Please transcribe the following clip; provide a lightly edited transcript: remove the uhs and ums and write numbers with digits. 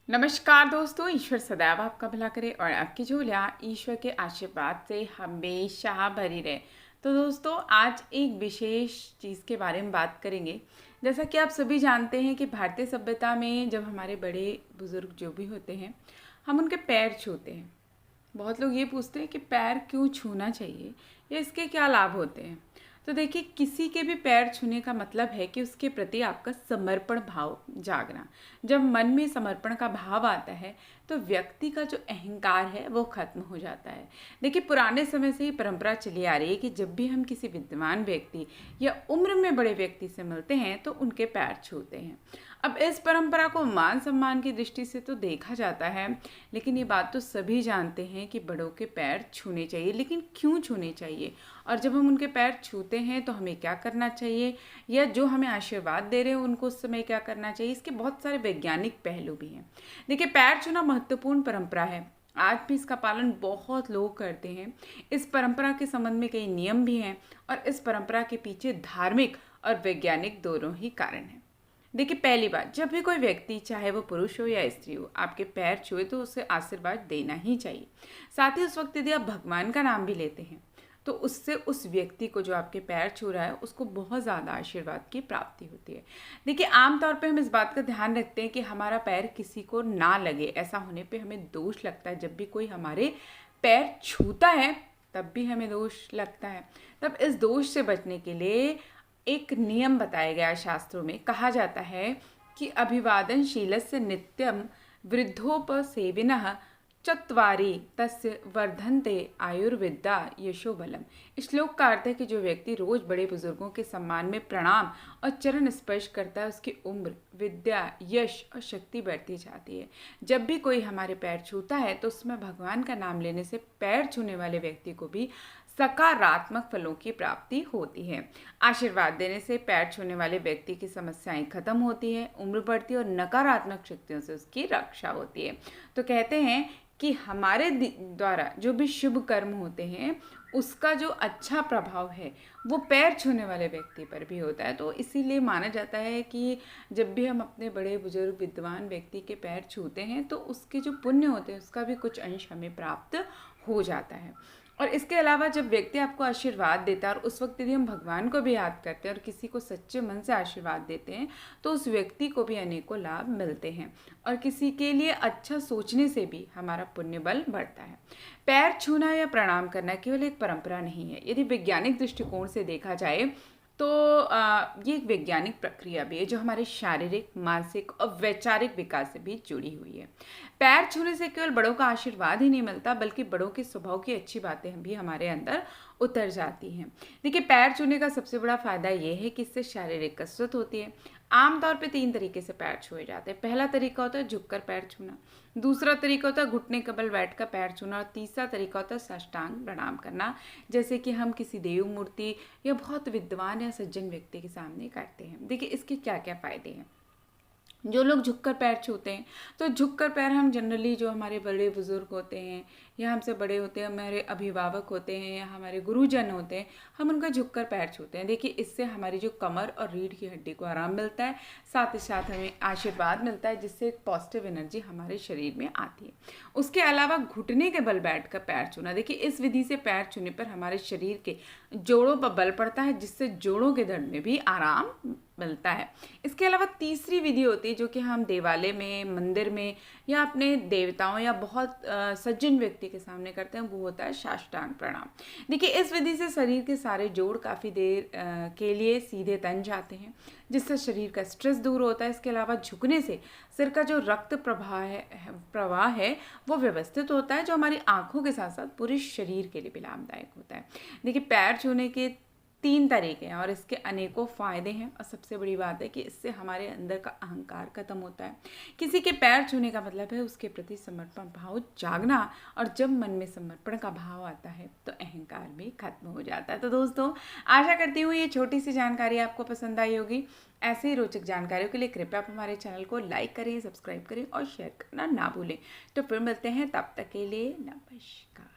नमस्कार दोस्तों, ईश्वर सदैव आपका भला करे और आपकी झोलियाँ ईश्वर के आशीर्वाद से हमेशा भरी रहे। तो दोस्तों, आज एक विशेष चीज़ के बारे में बात करेंगे। जैसा कि आप सभी जानते हैं कि भारतीय सभ्यता में जब हमारे बड़े बुजुर्ग जो भी होते हैं, हम उनके पैर छूते हैं। बहुत लोग ये पूछते हैं कि पैर क्यों छूना चाहिए या इसके क्या लाभ होते हैं। तो देखिए, किसी के भी पैर छूने का मतलब है कि उसके प्रति आपका समर्पण भाव जागना। जब मन में समर्पण का भाव आता है तो व्यक्ति का जो अहंकार है वो खत्म हो जाता है। देखिए, पुराने समय से ही परंपरा चली आ रही है कि जब भी हम किसी विद्वान व्यक्ति या उम्र में बड़े व्यक्ति से मिलते हैं तो उनके पैर छूते हैं। अब इस परंपरा को मान सम्मान की दृष्टि से तो देखा जाता है, लेकिन ये बात तो सभी जानते हैं कि बड़ों के पैर छूने चाहिए। लेकिन क्यों छूने चाहिए, और जब हम उनके पैर छूते हैं तो हमें क्या करना चाहिए, या जो हमें आशीर्वाद दे रहे हैं उनको उस समय क्या करना चाहिए, इसके बहुत सारे वैज्ञानिक पहलू भी हैं। देखिए, पैर छूना महत्वपूर्ण परंपरा है। आज भी इसका पालन बहुत लोग करते हैं। इस परंपरा के संबंध में कई नियम भी हैं और इस परंपरा के पीछे धार्मिक और वैज्ञानिक दोनों ही कारण हैं। देखिए, पहली बात, जब भी कोई व्यक्ति, चाहे वो पुरुष हो या स्त्री हो, आपके पैर छुए तो उसे आशीर्वाद देना ही चाहिए। साथ ही उस वक्त यदि आप भगवान का नाम भी लेते हैं तो उससे उस व्यक्ति को जो आपके पैर छू रहा है उसको बहुत ज़्यादा आशीर्वाद की प्राप्ति होती है। देखिए, आमतौर पे हम इस बात का ध्यान रखते हैं कि हमारा पैर किसी को ना लगे। ऐसा होने पे हमें दोष लगता है। जब भी कोई हमारे पैर छूता है तब भी हमें दोष लगता है। तब इस दोष से बचने के लिए एक नियम बताया गया है शास्त्रों में। कहा जाता है कि अभिवादनशीलस्य नित्यम वृद्धोपसेविनः चत्वारि तस्य वर्धन्ते आयुर्विद्या यशोबलम। इस श्लोक का अर्थ है कि जो व्यक्ति रोज बड़े बुजुर्गों के सम्मान में प्रणाम और चरण स्पर्श करता है, उसकी उम्र, विद्या, यश और शक्ति बढ़ती जाती है। जब भी कोई हमारे पैर छूता है तो उसमें भगवान का नाम लेने से पैर छूने वाले व्यक्ति को भी सकारात्मक फलों की प्राप्ति होती है। आशीर्वाद देने से पैर छूने वाले व्यक्ति की समस्याएं खत्म होती है, उम्र बढ़ती है और नकारात्मक शक्तियों से उसकी रक्षा होती है। तो कहते हैं कि हमारे द्वारा जो भी शुभ कर्म होते हैं उसका जो अच्छा प्रभाव है वो पैर छूने वाले व्यक्ति पर भी होता है। तो इसीलिए माना जाता है कि जब भी हम अपने बड़े बुजुर्ग विद्वान व्यक्ति के पैर छूते हैं तो उसके जो पुण्य होते हैं उसका भी कुछ अंश हमें प्राप्त हो जाता है। और इसके अलावा जब व्यक्ति आपको आशीर्वाद देता है और उस वक्त यदि हम भगवान को भी याद करते हैं और किसी को सच्चे मन से आशीर्वाद देते हैं तो उस व्यक्ति को भी अनेकों लाभ मिलते हैं और किसी के लिए अच्छा सोचने से भी हमारा पुण्य बल बढ़ता है। पैर छूना या प्रणाम करना केवल एक परंपरा नहीं है। यदि वैज्ञानिक दृष्टिकोण से देखा जाए तो ये एक वैज्ञानिक प्रक्रिया भी है जो हमारे शारीरिक, मानसिक और वैचारिक विकास से भी जुड़ी हुई है। पैर छूने से केवल बड़ों का आशीर्वाद ही नहीं मिलता, बल्कि बड़ों के स्वभाव की अच्छी बातें भी हमारे अंदर उतर जाती हैं। देखिए, पैर छूने का सबसे बड़ा फायदा ये है कि इससे शारीरिक कसरत होती है। आमतौर पे 3 तरीके से पैर छुए जाते हैं। पहला तरीका होता है झुककर पैर छूना, दूसरा तरीका होता है घुटने के बल बैठकर पैर छूना, और तीसरा तरीका होता है साष्टांग प्रणाम करना, जैसे कि हम किसी देव मूर्ति या बहुत विद्वान या सज्जन व्यक्ति के सामने करते हैं। देखिए, इसके क्या क्या फायदे हैं। जो लोग झुककर पैर छूते हैं, तो झुककर पैर हम जनरली जो हमारे बड़े बुजुर्ग होते हैं या हमसे बड़े होते हैं, हमारे अभिभावक होते हैं या हमारे गुरुजन होते हैं, हम उनका झुककर पैर छूते हैं। देखिए, इससे हमारी जो कमर और रीढ़ की हड्डी को आराम मिलता है, साथ ही साथ हमें आशीर्वाद मिलता है, जिससे एक पॉजिटिव एनर्जी हमारे शरीर में आती है। उसके अलावा घुटने के बल बैठकर पैर छूना। देखिए, इस विधि से पैर छूने पर हमारे शरीर के जोड़ों पर बल पड़ता है, जिससे जोड़ों के दर्द में भी आराम मिलता है। इसके अलावा तीसरी विधि होती है जो कि हम देवालय में, मंदिर में या अपने देवताओं या बहुत सज्जन व्यक्ति के सामने करते हैं, वो होता है साष्टांग प्रणाम। देखिए, इस विधि से शरीर के सारे जोड़ काफ़ी देर के लिए सीधे तन जाते हैं, जिससे शरीर का स्ट्रेस दूर होता है। इसके अलावा झुकने से सिर का जो रक्त प्रवाह है वो व्यवस्थित होता है, जो हमारी आंखों के साथ साथ पूरे शरीर के लिए भी लाभदायक होता है। देखिए, पैर छूने के 3 तरीके हैं और इसके अनेकों फायदे हैं, और सबसे बड़ी बात है कि इससे हमारे अंदर का अहंकार खत्म होता है। किसी के पैर छूने का मतलब है उसके प्रति समर्पण भाव जागना, और जब मन में समर्पण का भाव आता है तो अहंकार भी खत्म हो जाता है। तो दोस्तों, आशा करती हूँ ये छोटी सी जानकारी आपको पसंद आई होगी। ऐसे ही रोचक जानकारियों के लिए कृपया आप हमारे चैनल को लाइक करें, सब्सक्राइब करें और शेयर करना ना भूलें। तो फिर मिलते हैं, तब तक के लिए नमस्कार।